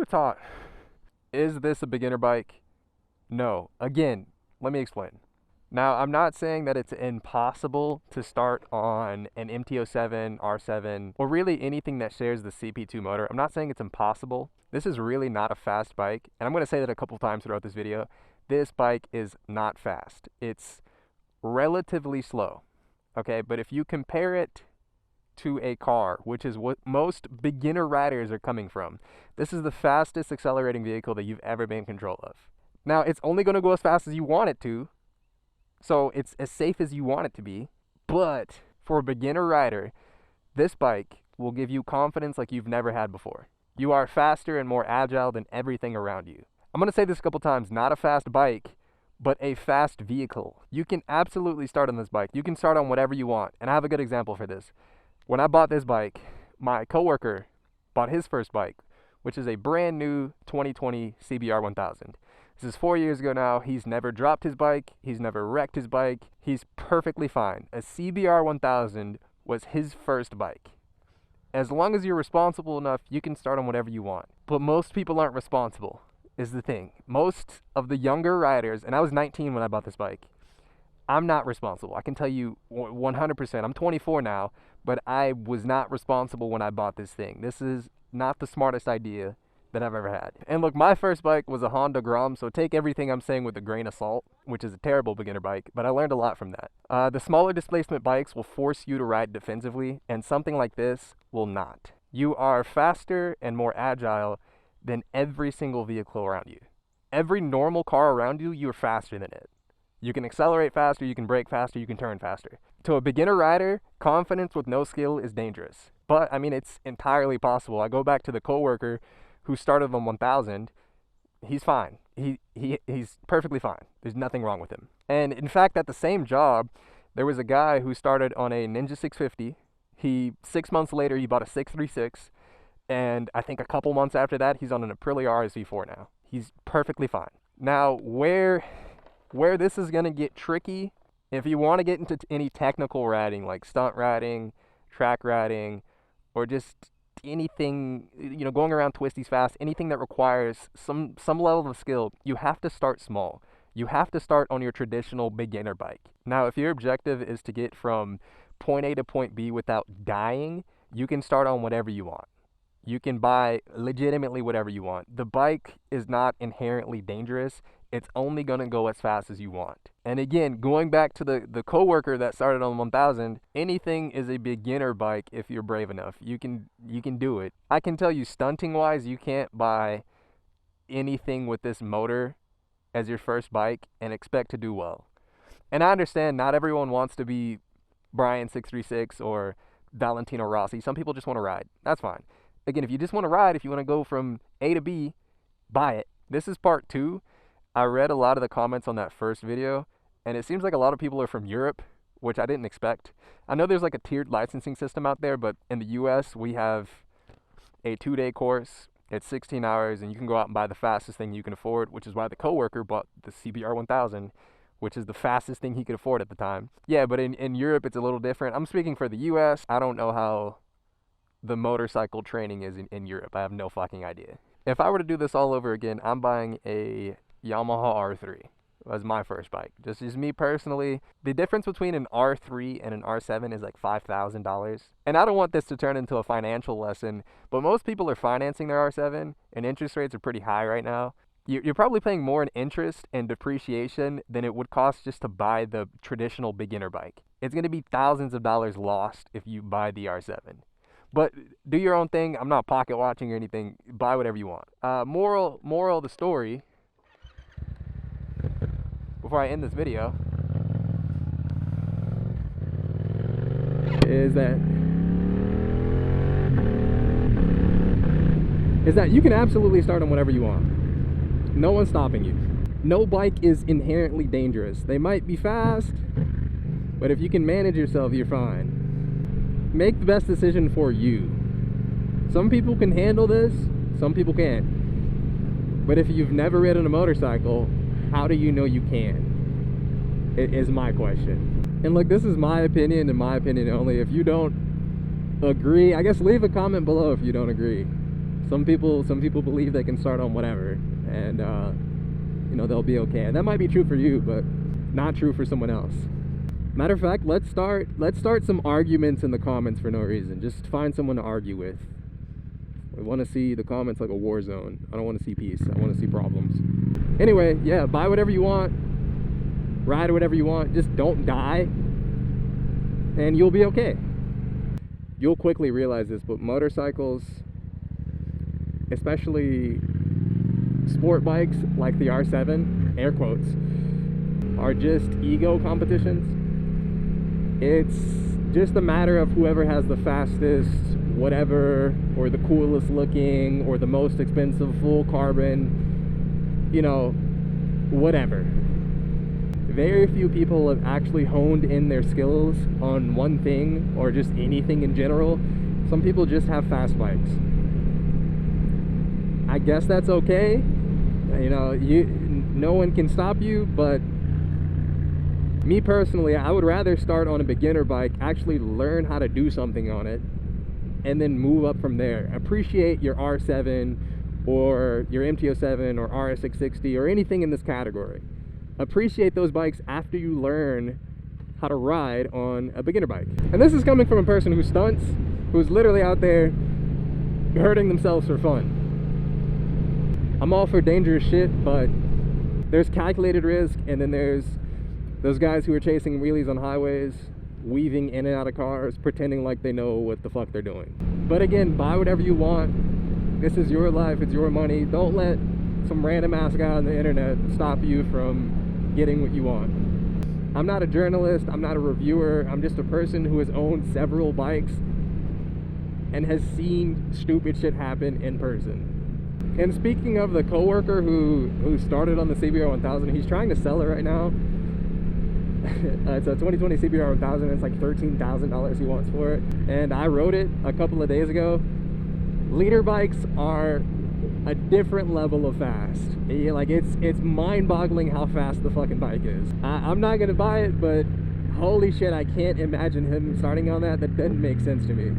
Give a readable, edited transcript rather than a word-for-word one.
were taught, is this a beginner bike? No. Again, let me explain. Now, I'm not saying that it's impossible to start on an MT-07, R7, or really anything that shares the CP2 motor. I'm not saying it's impossible. This is really not a fast bike, and I'm going to say that a couple times throughout this video. This bike is not fast. It's relatively slow, okay? But if you compare it to a car, which is what most beginner riders are coming from, this is the fastest accelerating vehicle that you've ever been in control of. Now, it's only going to go as fast as you want it to, so it's as safe as you want it to be, but for a beginner rider, this bike will give you confidence like you've never had before. You are faster and more agile than everything around you. I'm going to say this a couple times, not a fast bike, but a fast vehicle. You can absolutely start on this bike. You can start on whatever you want, and I have a good example for this. When I bought this bike, my coworker bought his first bike, which is a brand new 2020 CBR 1000. This is 4 years ago now. He's never dropped his bike. He's never wrecked his bike. He's perfectly fine. A CBR 1000 was his first bike. As long as you're responsible enough, you can start on whatever you want. But most people aren't responsible, is the thing. Most of the younger riders, and I was 19 when I bought this bike, I'm not responsible. I can tell you 100%. I'm 24 now, but I was not responsible when I bought this thing. This is not the smartest idea that I've ever had. And look, my first bike was a Honda Grom, so take everything I'm saying with a grain of salt, which is a terrible beginner bike, but I learned a lot from that. The smaller displacement bikes will force you to ride defensively, and something like this will not. You are faster and more agile than every single vehicle around you. Every normal car around you, you're faster than it. You can accelerate faster, you can brake faster, you can turn faster. To a beginner rider, confidence with no skill is dangerous. But, I mean, it's entirely possible. I go back to the coworker who started on 1000. He's fine. He's perfectly fine. There's nothing wrong with him. And in fact, at the same job, there was a guy who started on a Ninja 650. 6 months later, he bought a 636. And I think a couple months after that, he's on an Aprilia RS-V4 now. He's perfectly fine. Now, where this is going to get tricky, if you want to get into any technical riding, like stunt riding, track riding, or just anything, you know, going around twisties fast, anything that requires some level of skill, you have to start small. You have to start on your traditional beginner bike. Now, if your objective is to get from point A to point B without dying, you can start on whatever you want. You can buy legitimately whatever you want. The bike is not inherently dangerous. It's only going to go as fast as you want. And again, going back to the coworker that started on 1000, anything is a beginner bike if you're brave enough. You can do it. I can tell you, stunting wise, you can't buy anything with this motor as your first bike and expect to do well. And I understand not everyone wants to be Brian 636 or Valentino Rossi. Some people just want to ride. That's fine. Again, if you just want to ride, if you want to go from A to B, buy it. This is part 2. I read a lot of the comments on that first video, and it seems like a lot of people are from Europe, which I didn't expect. I know there's like a tiered licensing system out there, but in the US, we have a 2-day course. It's 16 hours, and you can go out and buy the fastest thing you can afford, which is why the coworker bought the CBR 1000, which is the fastest thing he could afford at the time. Yeah, but in Europe, it's a little different. I'm speaking for the US. I don't know how the motorcycle training is in Europe. I have no fucking idea. If I were to do this all over again, I'm buying a Yamaha R3 as my first bike. Just as me personally, the difference between an R3 and an R7 is like $5,000. And I don't want this to turn into a financial lesson, but most people are financing their R7, and interest rates are pretty high right now. You're probably paying more in interest and depreciation than it would cost just to buy the traditional beginner bike. It's going to be thousands of dollars lost if you buy the R7. But do your own thing. I'm not pocket watching or anything. Buy whatever you want. Moral of the story, before I end this video, is that you can absolutely start on whatever you want. No one's stopping you. No bike is inherently dangerous. They might be fast, but if you can manage yourself, you're fine. Make the best decision for you. Some people can handle this, some people can't. But if you've never ridden a motorcycle, how do you know you can? It is my question. And look, this is my opinion and my opinion only. If you don't agree, I guess leave a comment below if you don't agree. Some people believe they can start on whatever, and you know, they'll be okay. And that might be true for you, but not true for someone else. Matter of fact, let's start some arguments in the comments for no reason. Just find someone to argue with. I want to see the comments like a war zone. I don't want to see peace. I want to see problems. Anyway, yeah, buy whatever you want, ride whatever you want. Just don't die, and you'll be okay. You'll quickly realize this, but motorcycles, especially sport bikes like the R7, air quotes, are just ego competitions. It's just a matter of whoever has the fastest whatever, or the coolest looking, or the most expensive full carbon, you know, whatever. Very few people have actually honed in their skills on one thing, or just anything in general. Some people just have fast bikes. I guess that's okay. You know, no one can stop you, but me personally, I would rather start on a beginner bike, actually learn how to do something on it, and then move up from there. Appreciate your R7 or your MT-07 or RS660 or anything in this category. Appreciate those bikes after you learn how to ride on a beginner bike. And this is coming from a person who stunts, who's literally out there hurting themselves for fun. I'm all for dangerous shit, but there's calculated risk, and then there's those guys who are chasing wheelies on highways, weaving in and out of cars, pretending like they know what the fuck they're doing. But again, buy whatever you want. This is your life, it's your money. Don't let some random ass guy on the internet stop you from getting what you want. I'm not a journalist, I'm not a reviewer, I'm just a person who has owned several bikes and has seen stupid shit happen in person. And speaking of the coworker who started on the CBR 1000, he's trying to sell it right now. It's a 2020 CBR 1000. It's like $13,000 he wants for it, and I rode it a couple of days ago. Leader bikes are a different level of fast. Like it's mind-boggling how fast the fucking bike is. I'm not gonna buy it, but holy shit, I can't imagine him starting on that. That doesn't make sense to me.